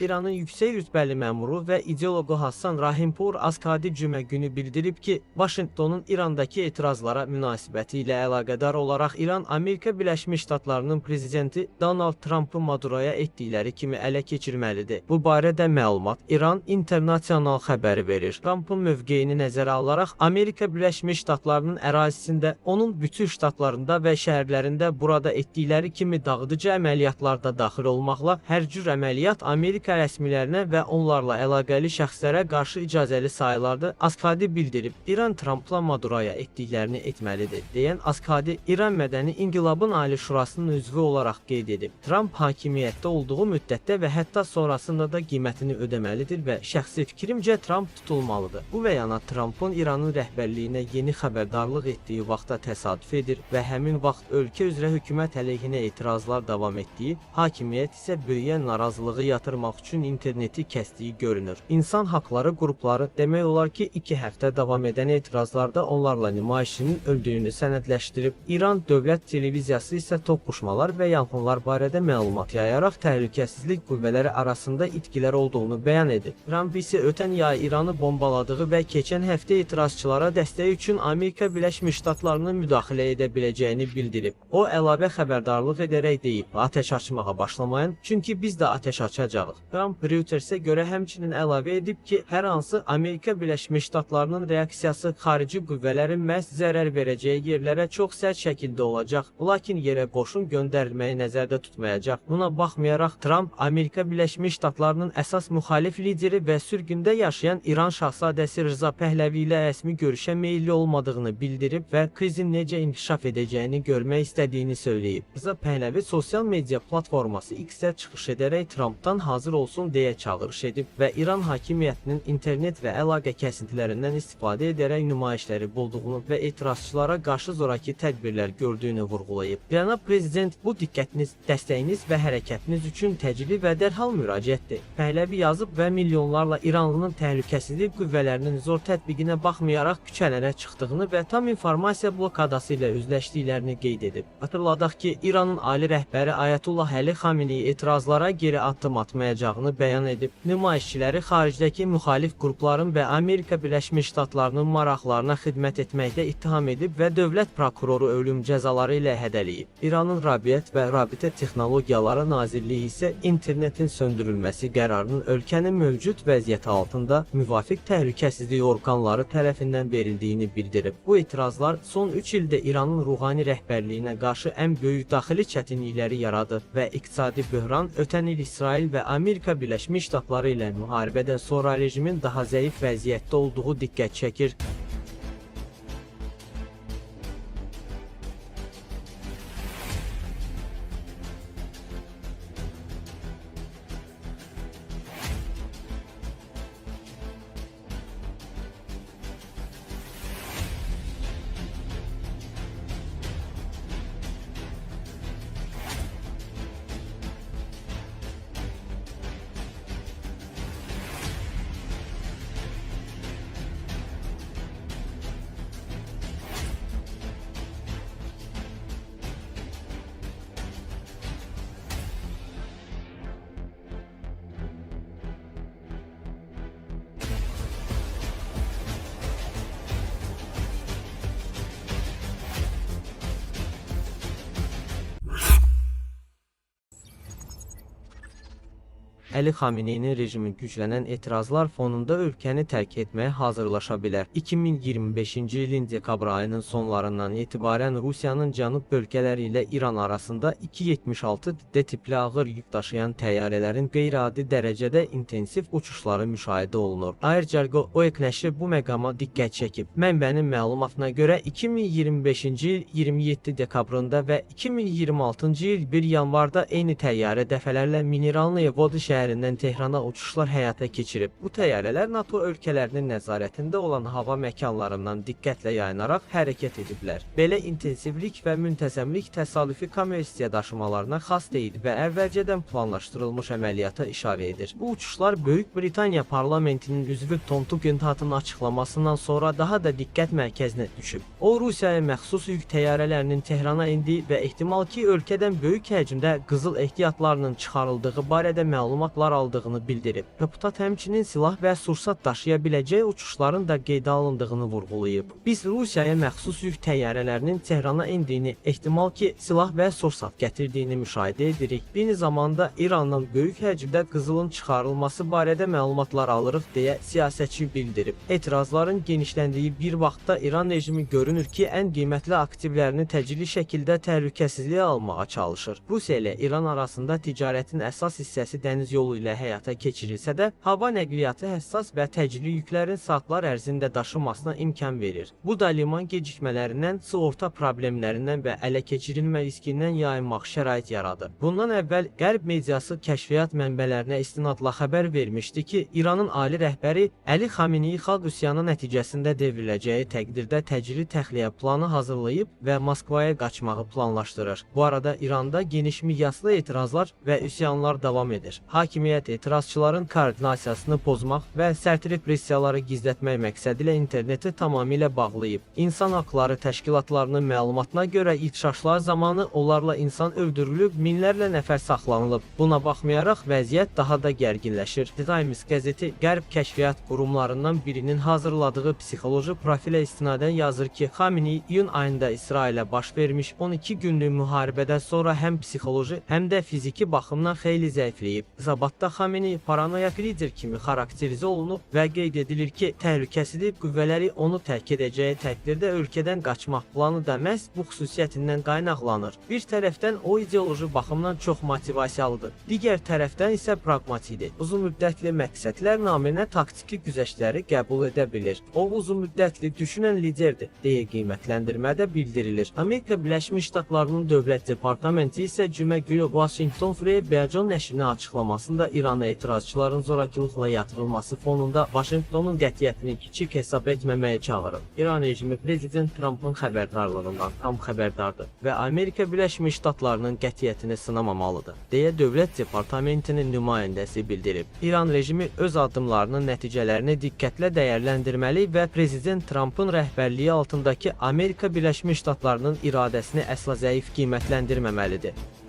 İranın yüksək rütbəli məmuru və ideoloqu Hassan Rahimpour Askadi cümə günü bildirib ki, Vaşinqtonun İrandakı etirazlara münasibəti ilə əlaqədar olaraq İran Amerika Birləşmiş Ştatlarının prezidenti Donald Trump'ı Maduroya etdikləri kimi ələ keçirməlidir. Bu barədə məlumat İran internasional xəbəri verir. Trump'ın mövqeyini nəzərə alaraq Amerika Birləşmiş Ştatlarının ərazisində, onun bütün ştatlarında və şəhərlərində burada etdikləri kimi dağıdıcı əməliyyatlarda daxil olmaqla hər cür əməliyyat Amerika rəsmilərinə və onlarla əlaqəli şəxslərə qarşı icazəli sayılardı. Askadi bildirib, İran Trump'la Maduroya etdiklərini etməlidir, deyən Askadi İran Mədəni İnqilabın Ali Şurasının üzvü olaraq qeyd edib. Trump hakimiyyətdə olduğu müddətdə və hətta sonrasında da qiymətini ödəməlidir və şəxsi fikrimcə Trump tutulmalıdır. Bu və yana Trump'ın İranın rəhbərliyinə yeni xəbərdarlıq etdiyi vaxta təsadüf edir və həmin vaxt ölkə üzrə hökumət əleyhinə etirazlar davam etdiyi, hakimiyyət isə böyüyən narazılığı yatırmaq üçün interneti kəsdiyi görünür. İnsan haqları qrupları demək olar ki, 2 həftə davam edən etirazlarda onlarla nümayişçinin öldüyünü sənədləşdirib. İran dövlət televiziyası isə toqquşmalar və yanğınlar barədə məlumat yayaraq təhlükəsizlik qüvvələri arasında itkilər olduğunu bəyan edib. Trump isə ötən yay İranı bombaladığı və keçən həftə etirazçılara dəstək üçün Amerika Birləşmiş Ştatlarının müdaxilə edə biləcəyini bildirib. O əlavə xəbərdarlıq edərək deyib, atəş açmağa başlamayın, çünki biz də atəş açacağıq. Trump Reutersə görə həmçinin əlavə edib ki, hər hansı Amerika Birləşmiş Ştatlarının reaksiyası xarici qüvvələrin məhz zərər verəcəyi yerlərə çox sərt şəkildə olacaq, lakin yerə qoşun göndərilməyi nəzərdə tutmayacaq. Buna baxmayaraq Trump Amerika Birləşmiş Ştatlarının əsas müxalif lideri və sürgündə yaşayan İran şahzadəsi Rza Pəhləvi ilə rəsmi görüşə meyilli olmadığını bildirib və krizin necə inkişaf edəcəyini görmək istədiyini söyləyib. Rza Pəhləvi sosial media platforması X-ə çıxış edərək Trump'dan hazır olsun deyə çağırış edib və İran hakimiyyətinin internet və əlaqə kəsintilərindən istifadə edərək nümayişləri bulduğunu və etirazçılara qarşı zoraki tədbirlər gördüyünü vurğulayıb. Cənab Prezident, bu diqqətiniz, dəstəyiniz və hərəkətiniz üçün təcili və dərhal müraciətdir. Pəhləvi yazıb və milyonlarla İranlının təhlükəsizlik qüvvələrinin zor tətbiqinə baxmayaraq küçələrə çıxdığını və tam informasiya blokadası ilə üzləşdiklərini qeyd edib. Hatırladaq ki, İranın ali rəhbəri Ayətullah Əli Xameneyi etirazlara geri addım atmayacağını bəyan edib. Nümayişçiləri xaricdəki müxalif qrupların və Amerika Birləşmiş Ştatlarının maraqlarına xidmət etməkdə ittiham edib və dövlət prokuroru ölüm cəzaları ilə hədələyib. İranın Rabiət və Rabitə Texnologiyaları Nazirliyi isə internetin söndürülməsi qərarının ölkənin mövcud vəziyyəti altında müvafiq təhlükəsizlik orqanları tərəfindən verildiyini bildirib. Bu etirazlar son 3 ildə İranın ruhani rəhbərliyinə qarşı ən böyük daxili çətinlikləri yaradır və iqtisadi böhran ötən il İsrail və Amerika Birləşmiş Ştatları ilə müharibədən sonra rejimin daha zəif vəziyyətdə olduğu diqqət çəkir. Əli Xameneyinin rejimi güclənən etirazlar fonunda ölkəni tərk etməyə hazırlaşa bilər. 2025-ci ilin dekabr ayının sonlarından etibarən Rusiyanın cənub bölgələri ilə İran arasında 276 D tipli ağır yük daşıyan təyyarələrin qeyri-adi dərəcədə intensiv uçuşları müşahidə olunur. Aircargo OEK nəşri bu məqama diqqət çəkib. Mənbənin məlumatına görə 2025-ci il 27 dekabrında və 2026-cı il 1 yanvarda eyni təyyarə dəfələrlə Mineralnaya Vodi şəhərindən Tehrana uçuşlar həyata keçirib. Bu təyyarələr NATO ölkələrinin nəzarətində olan hava məkanlarından diqqətlə yayınaraq hərəkət ediblər. Belə intensivlik və müntəzəmlik təsadüfi kommersiya daşımalarına xas deyil və əvvəlcədən planlaşdırılmış əməliyyata işarə edir. Bu uçuşlar Böyük Britaniya parlamentinin üzvü Tom Tugendhat'ın açıqlamasından sonra daha da diqqət mərkəzinə düşüb. O, Rusiyaya məxsus yük təyyarələrinin Tehrana indi və ehtimal ki, ölkədən böyük həcmdə qızıl ehtiyatlarının çıxarıldığı barədə məlumat cavablar aldığını bildirib. Deputat həmçinin silah və sursat daşıya biləcək uçuşların da qeydə alındığını vurğulayıb. Biz Rusiyaya məxsus yük təyyarələrinin Tehrana endiyini, ehtimal ki, silah və sursat gətirdiyini müşahidə edirik. Eyni zamanda İrandan böyük həcmdə qızılın çıxarılması barədə məlumatlar alırıq deyə siyasətçi bildirib. Etirazların genişləndiyi bir vaxtda İran rejimi görünür ki, ən qiymətli aktivlərini təcili şəkildə təhlükəsizliyə almağa çalışır. Rusiya ilə İran arasında ticarətin əsas hissəsi dəniz yolu ilə həyata keçirilsə də, hava nəqliyyatı həssas və təcili yüklərin saatlar ərzində daşınmasına imkan verir. Bu da liman gecikmələrindən, sığorta problemlərindən və ələ keçirilmə riskindən yayınmaq şərait yaradır. Bundan əvvəl Qərb mediası kəşfiyyat mənbələrinə istinadla xəbər vermişdi ki, İranın ali rəhbəri Əli Xameneyi xalq üsyanı nəticəsində devriləcəyi təqdirdə təcili təxliyə planı hazırlayıb və Moskvaya qaçmağı planlaşdırır. Bu arada İranda geniş miqyaslı etirazlar və üsyanlar davam edir. Hakimiyyət etirazçıların koordinasiyasını pozmaq və sərt repressiyaları gizlətmək məqsədilə interneti tamamilə bağlayıb. İnsan haqları təşkilatlarının məlumatına görə ixşaşlar zamanı onlarla insan öldürülüb, minlərlə nəfər saxlanılıb. Buna baxmayaraq vəziyyət daha da gərginləşir. The Times qəzeti Qərb kəşfiyyat qurumlarından birinin hazırladığı psixoloji profilə istinadən yazır ki, Xameneyi iyun ayında İsrailə baş vermiş 12 günlük müharibədən sonra həm psixoloji, həm də fiziki baxımdan xeyli zəifləyib. Zabatda Xameneyi paranoyak lider kimi xarakterizə olunub və qeyd edilir ki, təhlükəsizlik qüvvələri onu tərk edəcəyi təqdirdə ölkədən qaçmaq planı da məhz bu xüsusiyyətindən qaynaqlanır. Bir tərəfdən o ideoloji baxımdan çox motivasiyalıdır, digər tərəfdən isə praqmatikdir. Uzun müddətli məqsədlər naminə taktiki güzəştləri qəbul edə bilir. O uzun müddətli düşünən liderdir, deyə qiymətləndirmədə bildirilir. Amerika Birləşmiş Ştatlarının Dövlət Departamenti isə cümə günü Washington Free Beajon nəşrinə açıqlamasında İrana etirazçıların zorakılıqla yatırılması fonunda Washingtonun qətiyyətini kiçik hesab etməməyə çağırır. İran rejimi Prezident Trumpın xəbərdarlığından tam xəbərdardır və Amerika Birləşmiş Ştatlarının qətiyyətini sınamamalıdır, deyə Dövlət Departamentinin nümayəndəsi bildirib. İran rejimi öz addımlarının nəticələrini diqqətlə dəyərləndirməli və Prezident Trumpın rəhbərliyi altındakı Amerika Birləşmiş Ştatlarının iradəsini əsla zəif qiymətləndirməməlidir.